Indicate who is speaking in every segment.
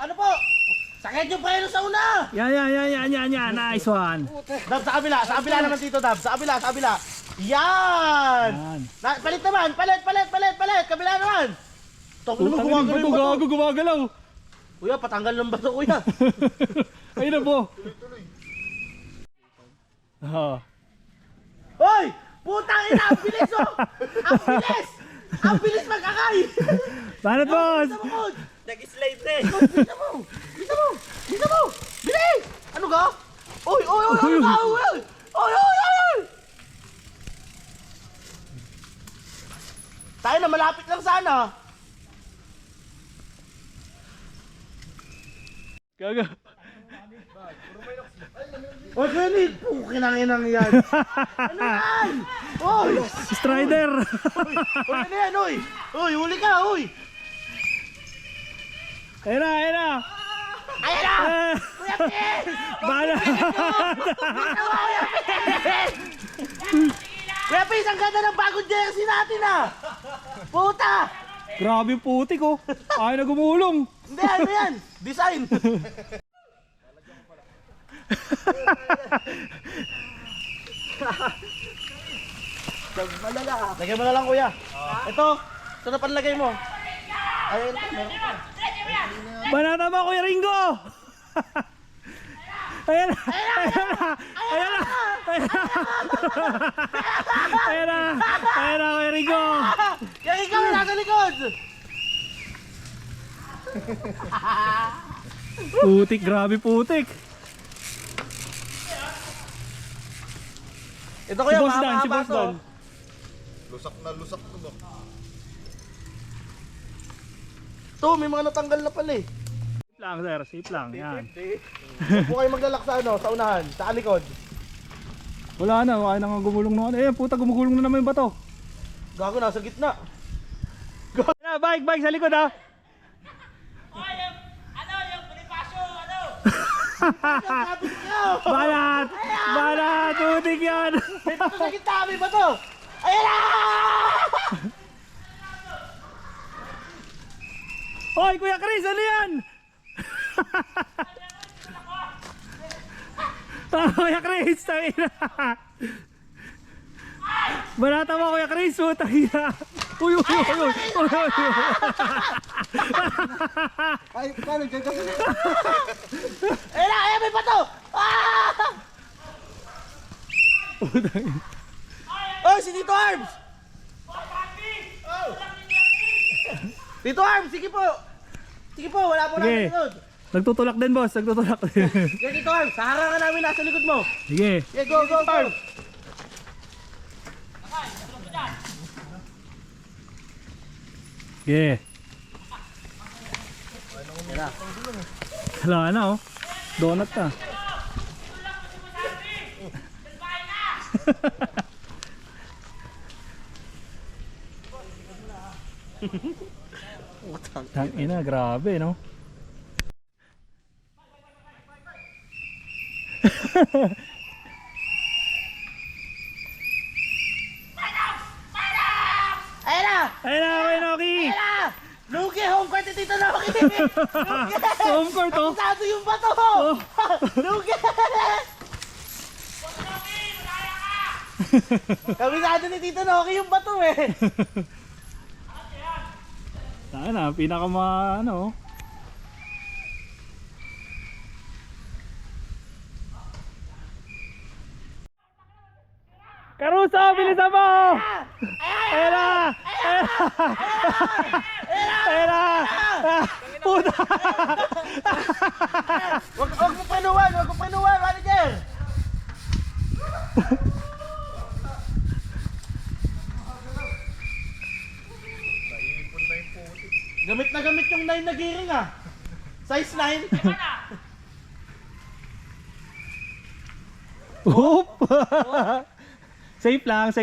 Speaker 1: Ano po? Sakit yung paero sa una!
Speaker 2: Yan. Nice one.
Speaker 1: Dab, sa kabila naman dito, Dab. Sa kabila. Yan! Palit naman, palit! Kabila naman! Tok naman, gumagalaw yung bato.
Speaker 2: Gumagalaw.
Speaker 1: Kuya, patanggal ng bato, kuya.
Speaker 2: Ayun na po. Oh.
Speaker 1: Hoy! Putang ina, ang bilis oh! Ang bilis magkakay!
Speaker 2: Banat boss!
Speaker 1: Nag-slide na eh! Bisa mo! Bilis! Ano ka? Oy! Tayo na, malapit lang sana!
Speaker 2: Gaga.
Speaker 1: Oy, ganit! Pukinang-inang yan! Ano yan? Oy!
Speaker 2: Strider!
Speaker 1: Oy, ano yan, oy! Oy, huli ka, oy!
Speaker 2: Ayun na!
Speaker 1: Ayan na! Kuya Pin!
Speaker 2: Banat!
Speaker 1: Kuya Pin, ang ganda ng bagong jersey natin ah! Puta!
Speaker 2: Grabe yung putik oh. Ayaw na gumulong.
Speaker 1: Hindi, ano yan? Design! Lagyan mo na lang, kuya. Ito, ito na panlagay mo. Ayun, meron pa.
Speaker 2: Banata mo, Kuya Ringo! Ayan na! Kuya Ringo!
Speaker 1: Yung ikaw yung nasa likod!
Speaker 2: Putik, grabe putik.
Speaker 1: Ito kuya,
Speaker 2: Si Boss Dan,
Speaker 1: mahaba-haba to.
Speaker 3: Lusak na to.
Speaker 1: Ito, may mga natanggal na pala eh.
Speaker 2: Safe lang sir, safe lang. Yan.
Speaker 1: Huwag po kayo maglalak sa ano, sa unahan, sa likod.
Speaker 2: Wala na, kaya na nga gumulong na. Eh, puta, gumugulong na naman yung bato.
Speaker 1: Gago, nasa gitna.
Speaker 2: Bike sa likod ha. Banat, putik yan.
Speaker 1: May bato sa gitna, may bato! Ayan na!
Speaker 2: Hoy, Kuya Chris, ano yan? Kuya Chris, tangina. Banata mo, Kuya Chris, tangina. Uy.
Speaker 3: Ay, paano dyan kasi?
Speaker 1: Ayan na, ayan, may bato! Oh, si Tito Arms! Tito Arms, sige po! Sige po, wala po
Speaker 2: Sige.
Speaker 1: namin sunod.
Speaker 2: Nagtutulak din, boss. Nagtutulak din.
Speaker 1: Sige, Tito Arms, sahara ka namin nasa likod mo.
Speaker 2: Sige.
Speaker 1: Sige, go, Tito Arms!
Speaker 2: Sige. Wala na, oh. Donut na. Tangina, grabe, no?
Speaker 1: Ayan na!
Speaker 2: Ayun na, Kuya Noki!
Speaker 1: Ayan na! Lugi, home court ni Tito Noki! Lugi!
Speaker 2: Home court, oh.
Speaker 1: Kabisado yung bato! Lugi! Kabisado ni Tito Noki yung bato eh!
Speaker 2: Sana, ano. Caruso, bilisan mo! Ayun na! Ayun na! Puta!
Speaker 1: Wag mo panuwan, manager! Gamit na gamit yung 9 na gearing ah. Size 9.
Speaker 2: Oop! Safe lang.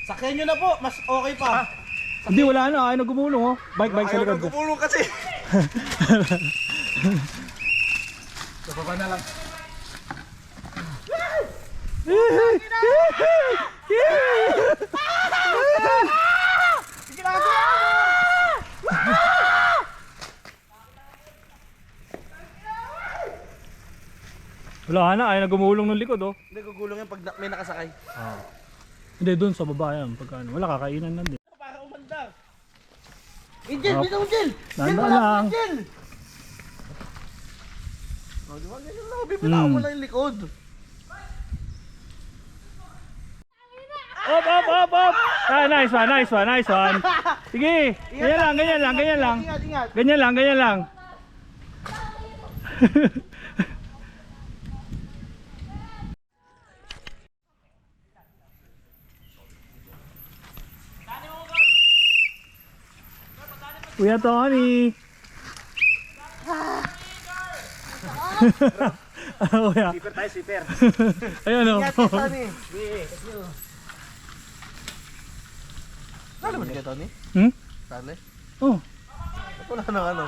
Speaker 1: Sakyan nyo na po, mas okay pa.
Speaker 2: Hindi, wala na. Ayaw na gumulong, oh. Bike sa likod.
Speaker 3: Gumulong kasi. Sa baba na lang.
Speaker 1: Ginago!
Speaker 2: Wala na, ayaw na gumulong ng likod oh.
Speaker 1: Hindi, gugulong yan pag may nakasakay.
Speaker 2: Hindi, doon sa baba yan. Pagka ano, wala kakainan lang din.
Speaker 1: Para umandar. Angel,
Speaker 2: Oh.
Speaker 1: bitaw Angel!
Speaker 2: Tanda
Speaker 1: Angel,
Speaker 2: lang.
Speaker 1: Angel! Oh, di ba ganyan lang? Bibitaw mo lang yung likod.
Speaker 2: Op, op, op, op! Ah, nice one, nice one, nice one. Sige, ganyan lang, ganyan lang, ganyan lang.
Speaker 1: Ingat, ingat.
Speaker 2: Ganyan lang, ganyan lang. Kuya Tony. Ano kuya?
Speaker 1: Sipper tayo, sipper.
Speaker 2: Ayun o.
Speaker 1: Ingat kayo, Tony. Saan naman kayo, Tony?
Speaker 2: Hmm?
Speaker 1: Saan eh?
Speaker 2: Oh.
Speaker 1: Wala na ano.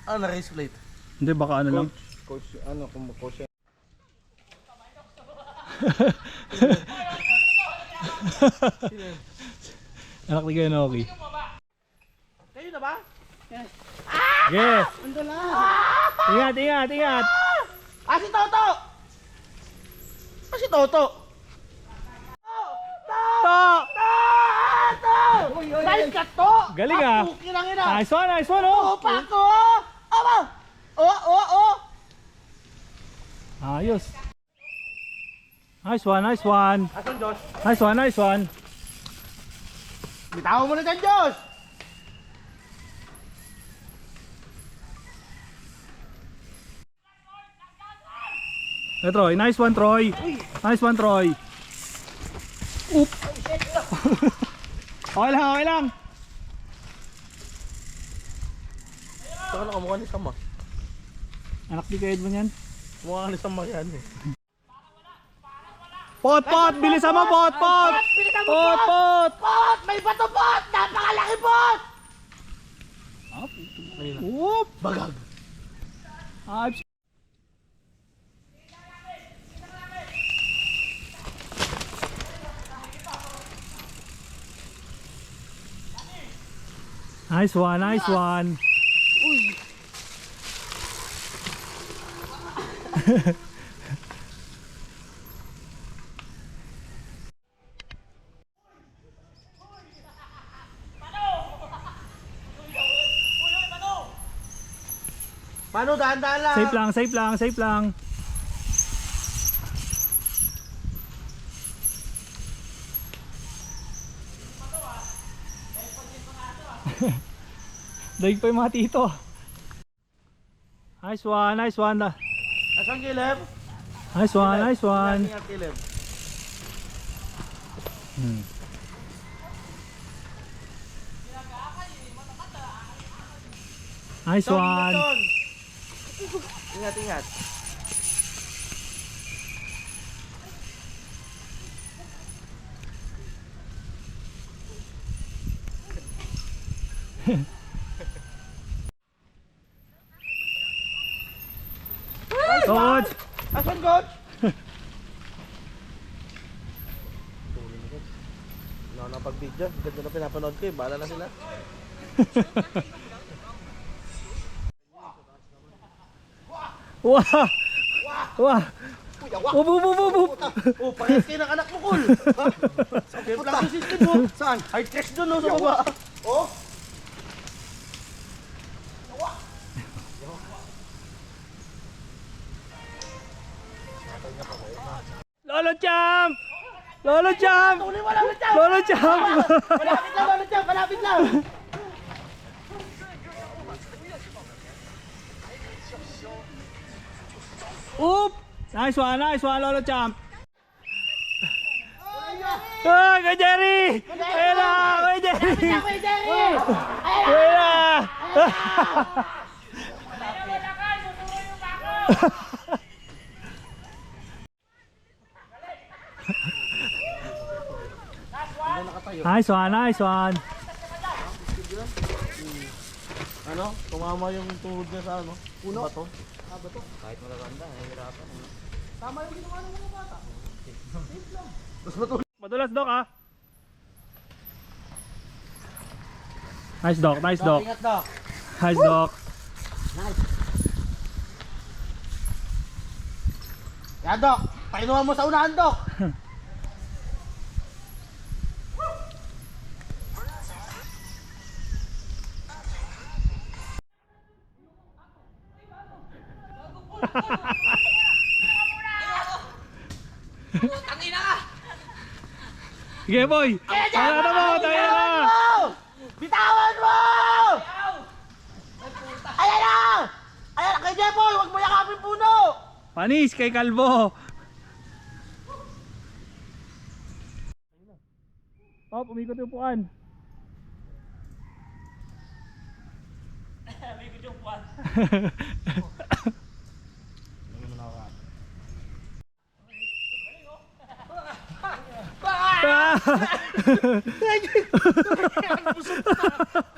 Speaker 1: Ah, na race plate.
Speaker 2: Hindi, baka ano lang.
Speaker 3: Coach, ano, kung coach yan.
Speaker 2: Anak ni Kuya Noki.
Speaker 1: Kayo na ba?
Speaker 2: Yes.
Speaker 1: Ando na.
Speaker 2: Ingat, ingat, ingat.
Speaker 1: Ah, si Toto! Ah, si Toto!
Speaker 2: To!
Speaker 1: Nice cut to!
Speaker 2: Galing ah.
Speaker 1: Kinang ina!
Speaker 2: Nice one, nice one oh.
Speaker 1: Oh, Paco! Aba! Oh!
Speaker 2: Ayos. Nice one, nice one.
Speaker 1: Asan, Josh?
Speaker 2: Nice one, nice one.
Speaker 1: Bitawan mo na dyan, Josh!
Speaker 2: Eh, Troy, nice one, Troy. Nice one, Troy. Oop. Okay lang, okay lang.
Speaker 1: Saka na kamukha ni Sam ah.
Speaker 2: Anak ni Kuya Edmond yan.
Speaker 1: Mukha ni Sam yan eh.
Speaker 2: Pot, pot, bilisan mo, pot, pot.
Speaker 1: Bilisan mo,
Speaker 2: Pot, pot.
Speaker 1: Pot! May bato, pot! Napakalaki, pot!
Speaker 2: Whoop.
Speaker 1: Bagag!
Speaker 2: Ayos. Nice one, nice one.
Speaker 1: Paano, dahan-dahan lang?
Speaker 2: Safe lang, safe lang, safe lang. Daig pa yung mga tito. Nice one, nice one.
Speaker 1: Asan, Caleb?
Speaker 2: Nice one, nice one.
Speaker 1: Ingat, Caleb.
Speaker 2: Nice
Speaker 1: Ton,
Speaker 2: one.
Speaker 1: Ton. Ingat, ingat.
Speaker 2: Coach.
Speaker 1: Asan, coach? Wala na pag-video. Ganda na pinapanood ko eh. Bahala na sila.
Speaker 2: Wow. Wow. Up, up, up, up, up.
Speaker 1: Oh, parehas kayo ng anak mo, Col. Sabi lang yung system mo. Saan? High tracks doon, no, sa baba. Oh.
Speaker 2: Lolo Champ! Lolo Champ!
Speaker 1: Tuloy mo lang, Champ.
Speaker 2: Lolo Champ!
Speaker 1: Malapit lang, Lolo Champ. Malapit lang.
Speaker 2: Oop! Nice one, Lolo Champ! Ah, Kuya Jerry! Ayun na, Kuya Jerry!
Speaker 1: Kuya Jerry!
Speaker 2: Ayun na! Nice one, nice one!
Speaker 1: Ano? Tumama yung tuhod niya sa ano? Puno? Bato? Ah, bato? Kahit magaganda, nahihirapan. Tama yung ginawa ng mga bata. Safe lang. Mas bato.
Speaker 2: Madulas, Doc, ah! Nice, Doc, nice, Doc.
Speaker 1: Ingat, Doc.
Speaker 2: Nice, Doc.
Speaker 1: Nice. Yan, Dok. Painuhan mo sa unahan, Dok.
Speaker 2: Sige, boy. Tara na mo, tayo na.
Speaker 1: Bitawan mo! Ayan na! Ayan, kay Jepoy, huwag mo yakapin puno!
Speaker 2: Panis kay Kalbo. Oh, umikot yung puan. Umikot yung puan.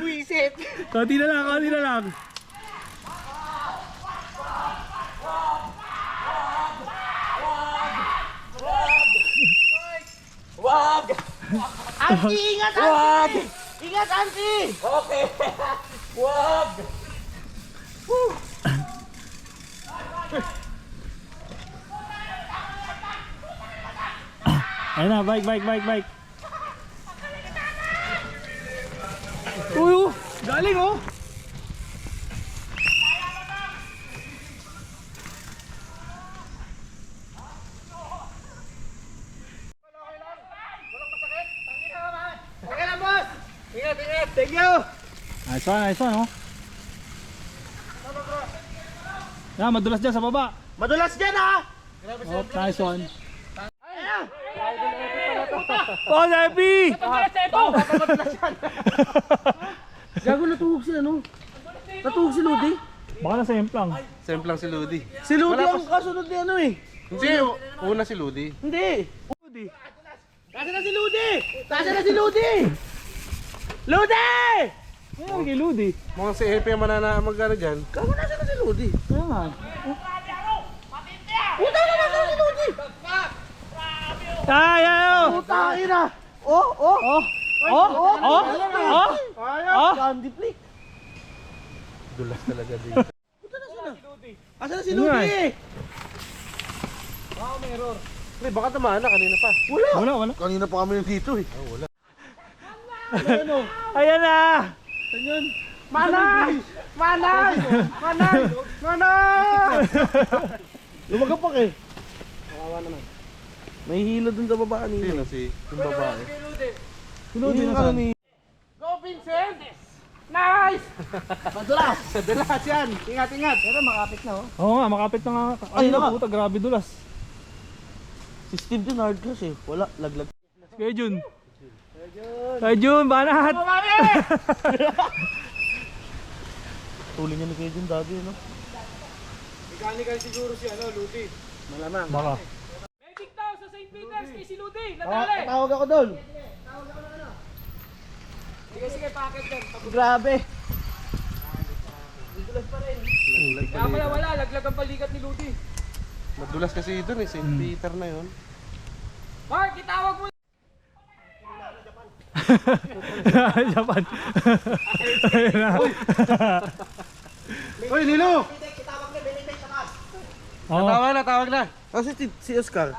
Speaker 1: Buisit!
Speaker 2: Konti na lang, konti na lang.
Speaker 1: Auntie, ingat, Auntie! Ingat, Auntie! Okay! Wag!
Speaker 2: Ayun na, bike. Uy, oh, galing oh.
Speaker 1: Okay lang, boss! Ingat! Thank you!
Speaker 2: Nice one oh. Yan, madulas dyan sa baba.
Speaker 1: Madulas dyan, ha!
Speaker 2: Oh, nice one.
Speaker 1: Ayan!
Speaker 2: Oh, Lepi!
Speaker 1: Gago, natuhog si ano? Natuhog si Ludi?
Speaker 2: Baka nasa implang.
Speaker 3: Semplang si Ludi.
Speaker 1: Si Ludi ang kasunod ni ano eh.
Speaker 3: Hindi, una si Ludi.
Speaker 1: Hindi. Ludi. Nasaan na si Ludi? Nasaan na si Ludi? Ludi!
Speaker 2: Ano kay Ludi?
Speaker 3: Mukhang si Epe ang magano dyan.
Speaker 1: Gago, nasaan na si Ludi?
Speaker 2: Kaya nga.
Speaker 1: Puta na, nasaan na si Ludi?
Speaker 2: Ay,
Speaker 1: Puta, ina! Oh! Candy flake.
Speaker 3: Dulas talaga dito.
Speaker 1: Nasaan na si Ludi?
Speaker 3: Pre, baka tamaan na kanina pa.
Speaker 2: Wala.
Speaker 3: Kanina pa kami nandito eh. Oh, wala.
Speaker 1: Ano?
Speaker 2: Ayan na!
Speaker 1: Saan yun? Manay! Lumagapak eh. Kawawa naman. May hilo dun sa baba kanina.
Speaker 3: Sino si yung babae?
Speaker 2: Si Ludi na
Speaker 1: ni...
Speaker 3: Go Vincent!
Speaker 1: Nice! Madulas!
Speaker 3: Dulas yan! Ingat!
Speaker 1: Pero makapit na oh.
Speaker 2: Oo nga, makapit na nga.
Speaker 1: Ay,
Speaker 2: Ay,
Speaker 1: naka.
Speaker 2: puta, grabe dulas.
Speaker 1: Si Steve dun hard crush eh. Wala, laglag.
Speaker 2: Kaya Jun. Banat!
Speaker 1: Tuloy niya ni Kuya Jun dati no?
Speaker 3: Mechanical siguro si Ludi.
Speaker 1: Malamang.
Speaker 2: Baka.
Speaker 4: Medic daw sa St. Peter's kay si Ludi.
Speaker 1: Tawag ako doon.
Speaker 4: Sige, packet dyan.
Speaker 1: Grabe.
Speaker 4: Kaya pala wala, laglag ang balikat ni Ludi.
Speaker 3: Madulas kasi doon eh, St. Peter na yun.
Speaker 4: Mark, itawag mo.
Speaker 2: Japan.
Speaker 3: Hoy, Nilo!
Speaker 2: Oo.
Speaker 3: Tawag na!
Speaker 1: Kasi si Oscar.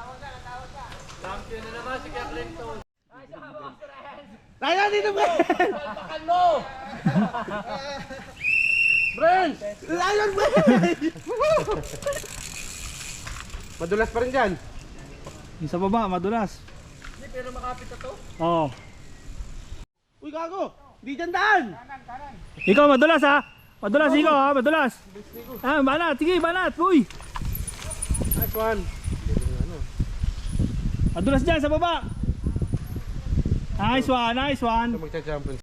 Speaker 1: Kaya dito ba?
Speaker 4: Palpakan mo!
Speaker 3: Friends!
Speaker 1: Lion ba?
Speaker 3: Madulas pa rin dyan.
Speaker 2: Yung sa baba, madulas.
Speaker 4: Hindi, pero makapit na to.
Speaker 2: Oo.
Speaker 1: Uy, gago. Di dyan daan.
Speaker 2: Ikaw, madulas ha? Madulas ikaw ha, madulas. Ah, banat, sige, banat, uy.
Speaker 3: Nice one.
Speaker 2: Madulas dyan sa baba. Nice one.
Speaker 3: Ito magcha-champion.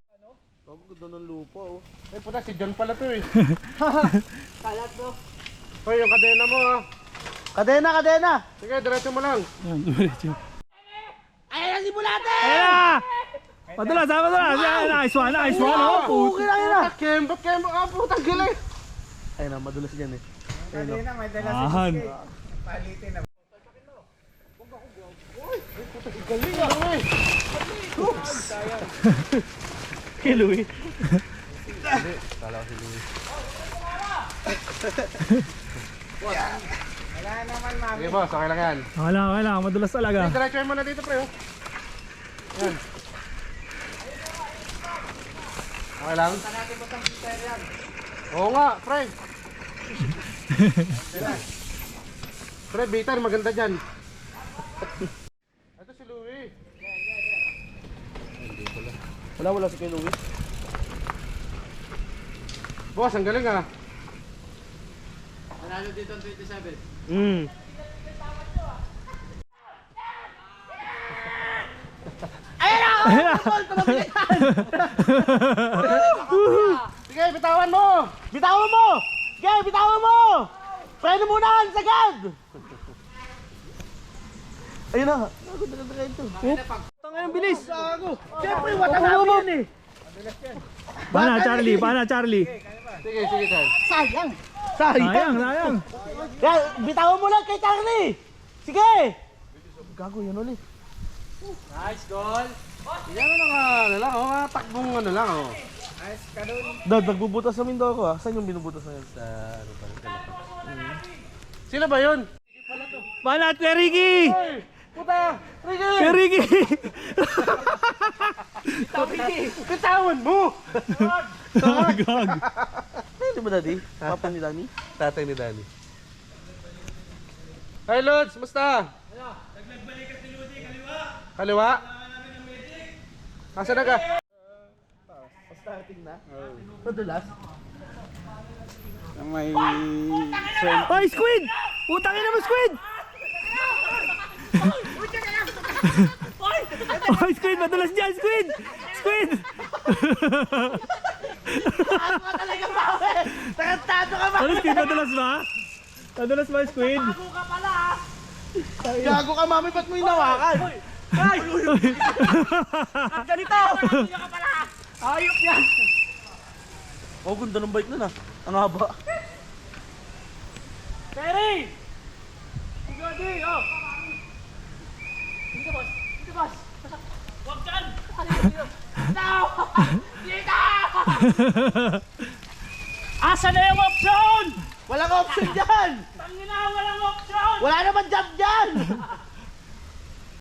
Speaker 1: Gago, ganda ng lupa oh.
Speaker 3: Ay puta, si John pala to eh.
Speaker 4: Kalat mo.
Speaker 3: Hoy, yung kadena mo ha.
Speaker 1: Kadena.
Speaker 3: Sige, diretso mo lang.
Speaker 2: Yan, dumiretso.
Speaker 1: Ayan na si Bulate!
Speaker 2: Ayan na! Madulas ha, madulas. Yan, nice one, oh. Puta.
Speaker 1: Okay na.
Speaker 3: Kembot. Ah, putang galing.
Speaker 1: Ayun na, madulas dyan eh. Ayun na.
Speaker 2: Ahan.
Speaker 3: Galing ano eh.
Speaker 1: Kay Louie.
Speaker 3: Kala ko si Louie. Sige boss, okay lang yan.
Speaker 2: Okay lang. Madulas talaga.
Speaker 3: Diretso mo na dito pre. Yan. Okay lang? Oo nga, pre. Pre, bitter, maganda dyan. Ito si Louie.
Speaker 1: Wala si kay Louie.
Speaker 3: Boss, ang galing ah.
Speaker 4: Panalo dito ang 27.
Speaker 3: Sige, bitawan mo!
Speaker 1: Bitawan mo! Sige, bitawan mo! Pwede muna, sagad! Ayun na. Nagod ito. Tangay ang bilis. Siyempre, Watanabe yan eh.
Speaker 2: Paana, Charlie.
Speaker 3: Sige, sige, Charlie.
Speaker 1: Sayang.
Speaker 2: Sayang.
Speaker 1: Kaya, bitawan mo lang kay Charlie. Sige. Gago yun ulit.
Speaker 4: Nice goal.
Speaker 3: Yan ano lang, oh, mga takbong ano lang, oh.
Speaker 4: Nice kanun.
Speaker 1: Dad, nagbubutas sa window ako ah. Saan yung binubutas na yun? Sa ano pa?
Speaker 3: Sino ba yun?
Speaker 2: Paana, Ricky!
Speaker 3: Puta! Ricky!
Speaker 2: Ricky!
Speaker 3: Bitawan mo!
Speaker 2: Gag.
Speaker 1: Pwede ba, Daddy? Papa ni Danny?
Speaker 3: Tatay ni Danny. Hi, Lods! Musta?
Speaker 4: Nagbalikat ni Ludi, kaliwa.
Speaker 3: Kaliwa? Asa na ka?
Speaker 1: Starting na? Madulas?
Speaker 2: Oy, squid! Putangin na mo, squid! Oy, squid! Madulas dyan, squid! Squid!
Speaker 1: Taas mo talaga, Bawe! Takantado ka,
Speaker 2: Ano, squid? Madulas ba? Madulas ba, squid?
Speaker 1: Gago ka, Mami. Ba't mo hinawakan? Ay! At ganito! Hindi ka pala! Ayop yan! Oh, ganda ng bike nun ah. Ang haba.
Speaker 4: Terry! Sigodi, oh! Dito, boss! Dito, boss! Huwag dyan! No! Dito! Asa na yung option?
Speaker 1: Walang option dyan!
Speaker 4: Tangina, walang option!
Speaker 1: Wala naman jump dyan!